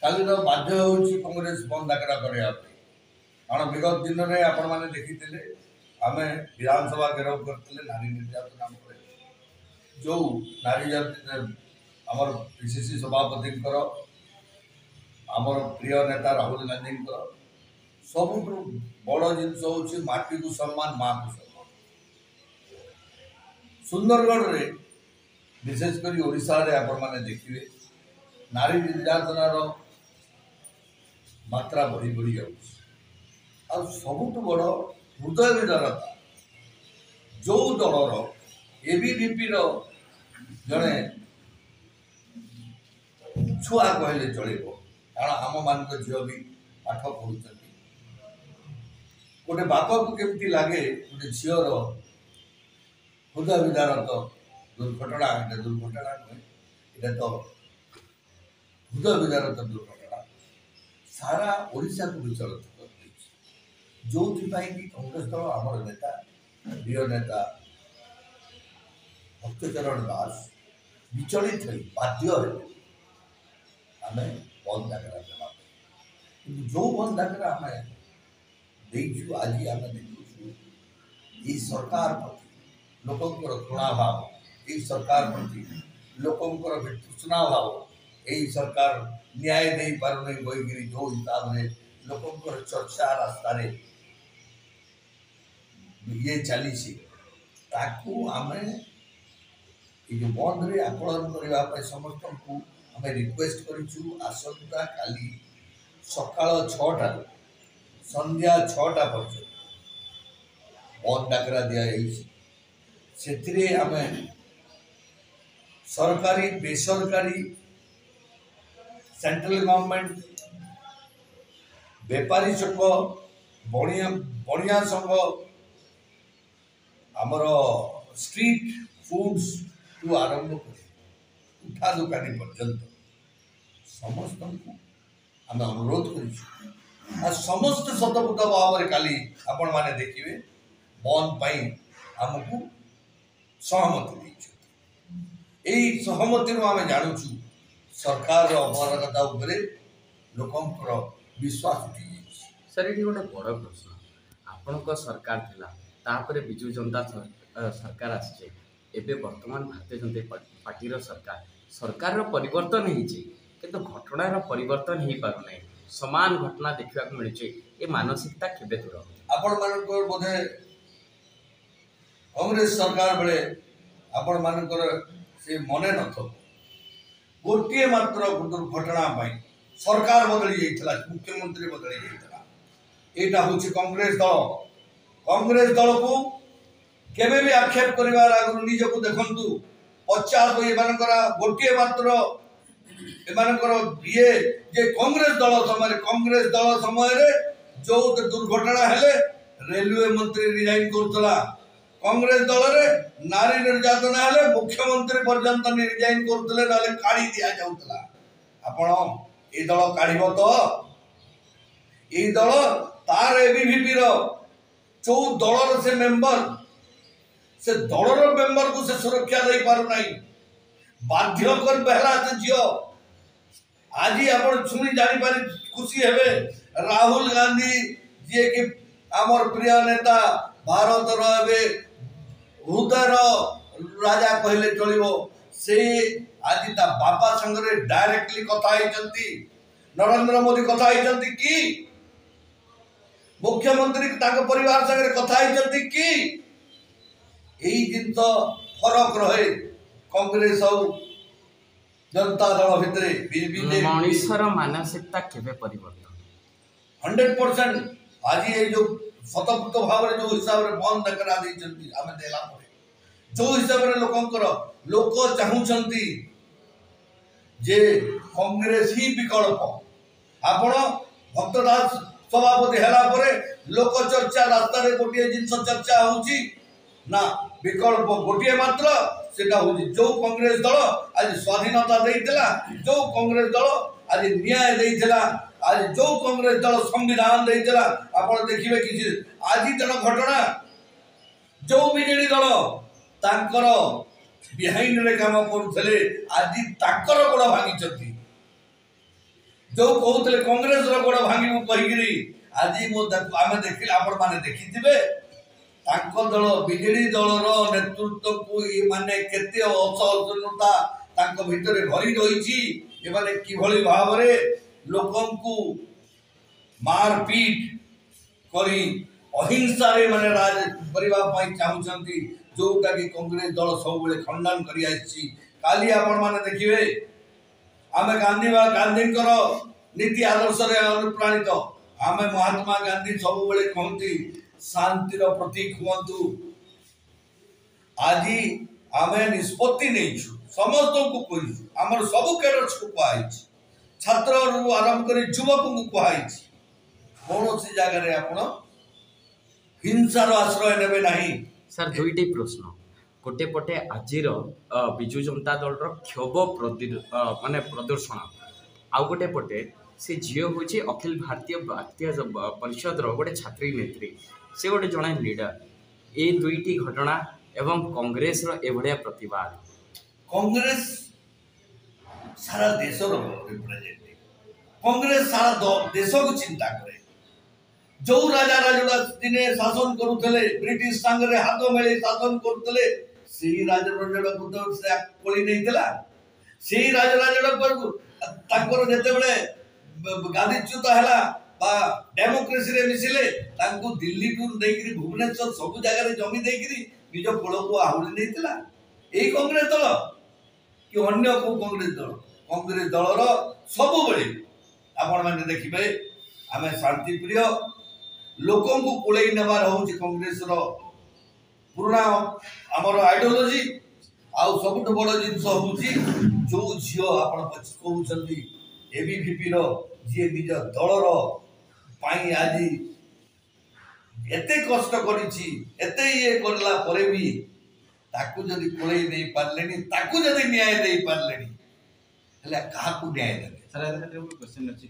काली बाध्य होउछि कांग्रेस बंद डाकरा करने कारण विगत दिन में आपण मैंने देखी आम विधानसभा घेराव करते नारी निर्यातना जो नारी जाति आमर पीसीसी सभापति आमर प्रिय नेता राहुल गांधी सब बड़ जिनस हूँ माटी को सम्मान माँ को सम्मान सुंदरगढ़ रे विशेषकर ओडिशा रे आपण मैंने देखिए नारी निर्यातनार मात्रा बढ़ी बढ़ी जाऊँ सबुठ बड़ हृदय विदारता जो दलर एबीवीपी जड़े छुआ कहले चलो कारण आम मान झील भी पाठ पढ़ुं गोटे बाप को केमती लगे गोटे झीर हृदय विदारत दुर्घटना ये दुर्घटना नुहे ये तो हृदय विदारत दुर्घटना सारा ओडिशा को विचलित कर जो कि कांग्रेस दल आम नेता प्रिय नेता भक्तचरण दास विचलित हो बाध्य आम बंद डाकरा देवा जो बंद डाकरा आम देखु आज आम देखु ये सरकार प्रति लोकंर घृणा भाव ये सरकार प्रति लोकंर तृष्णा भाव यही सरकार न्याय दे पारे बहीकि जो हिसाब से लोकंर चर्चा रास्तार ये चली आम ये बंद रे आकलन करने समस्त को आम रिक्वेस्ट करूँ आसंता काली सकाळ 6टा संध्या 6टा पर्यंत बंद डाकरा दिखाई आम सरकारी बेसरकारी सेंट्रल गवर्नमेंट बेपारी संघ बणिया संघ आमर स्ट्रीट फूड्स टू आरंभ कर उठा दुकानी पर्यंत समस्त को आम अनुरोध कर समस्त शतपुत भाव में काली आपण माने देखिए बंद पाई आमको सहमति यही सहमति आम जानूँ सरकार अपरागता उपरे लोकंर विश्वास उठी सर ये गोटे बड़ प्रश्न आपण सरकार थिला तापरे बिजु जनता सरकार आसे एबे वर्तमान भारतीय जनता पार्टी सरकार परिवर्तन होती किंतु घटनार परिवर्तन हो पार ना समान घटना देखा मिलूँ ये मानसिकता केबे दूर आपण मानकर बोधे कांग्रेस सरकार बेले आपण मानकर से मने न गोटे मात्र दुर्घटना सरकार बदली जाइए मुख्यमंत्री बदली जाइए यहाँ हूँ कांग्रेस दल को केबे भी आक्षेप करिवार आगु निज को देखंतु 50 गोटे मात्र ये जे कांग्रेस दल समय जो दुर्घटना हेले रेलवे मंत्री रिजाइन करतला कांग्रेस दल रे नारी निर्यातना हेले मुख्यमंत्री पर्यंत रिजाइन करतले नाले काढी दिया जाउतला आपण ए दल काढिबो तो ए दल तार एबीवीपी रो जो दलर से मेंबर से दलर मेंबर को से सुरक्षा दे पारु नाही बाध्य कर पहला से जियो आज आपण सुनी जानि पारि खुशी हेबे राहुल गांधी जे कि आमर प्रिय नेता भारत रो हेबे हृदय राजा कहले चलिबो से आज ता बापा संगे डायरेक्टली कथा होइचंती नरेंद्र मोदी कथा होइचंती कि मुख्यमंत्री ताको परिवार संगे कथा होइचंती कि यही जिनस फरक रहे कांग्रेस और जनता दल भितर मनुष्यर मानसिकता केबे परिवर्तन 100% आज ये जो स्वतंत्र भाव जो हिसाब से बंद करा आम देला जो हिसाब से लोक चाहूँगी जे कांग्रेस ही विकल्प आपण भक्तदास सभापति है लोक चर्चा रास्तार गोटे जिनस चर्चा होची ना विकल्प गोटे मात्र सेटा होची जो कांग्रेस दल आज स्वाधीनता देइतला जो कांग्रेस दल आज न्याय देइतला आज जो कांग्रेस दल संविधान देइतला आपण देखिबे कि आज जन घटना जो बीजेडी दल तांकर बिहाइंड रे काम करुथले आज तांकर गोड़ भांगी जो कहते कांग्रेस गोड़ भांगू कहीकि आज आम देख आपण मैंने देखिथे दल बीजेडी दलर नेतृत्व को माने केते असहिष्णुता भितर भरी रही किभली भाव लोकंकु मारपीट करी अहिंसा रे माने राज करने चाहूँगी जोटा कि कांग्रेस दल सब खंडन कर काली आपण माने देखिए आम गांधी नीति आदर्श अनुप्राणित आम महात्मा गांधी सब कहती शांतिर प्रतीक हूँ आज आम निष्पत्ति नहीं समस्त को कही आमर सब कैडर्स को कहुई छात्र आरंभ कर युवक को कहुई कौन सी जगह आप हिंसार आश्रय नेबे नहीं। सर दुईटी प्रश्न गोटे पटे आजिर विजु जनता दल क्षोभ माने प्रदर्शन आउ गोटे पटे से झील हूँ अखिल भारतीय भारतीय परिषद गोटे छात्री नेत्री से गोटे जड़े लीडर ए दुईटी घटना एवं कांग्रेस एभलिया प्रतिवाद कांग्रेस सारा देश रिप्रेजेंटेटिव कांग्रेस सारा देश को चिंता करे जो राजा राजड़ा दिने शासन करुले ब्रिटिश संगे हाथ मेले शासन करुले से राजराजड़ा को तो से कोली नहीं दिला से राजराजड़ा पर जेतेबेले गांधीच्युत हैला बा डेमोक्रेसी रे मिसिले तांको दिल्ली को देकरी भुवनेश्वर सब जगह रे जमी देकरी निज कोल को आहुली नैतिला एई कांग्रेस दल कि अन्य को कांग्रेस दलर सब बळे आपण माने देखिबे आमे शांति प्रिय लोकों को कोलई नेबार हूँ कांग्रेस पुराना आमर आइडियोलोजी आउ सब बड़ जिनस हूँ जो झील आप कहते एबीवीपी जी निज दलर आज एते कष्ट करते ये करला परे भी ताकू जदि कोलई नहीं पारले ताकू जदि न्याय दे पारले क्या न्याय देवे। सर क्वेश्चन अच्छी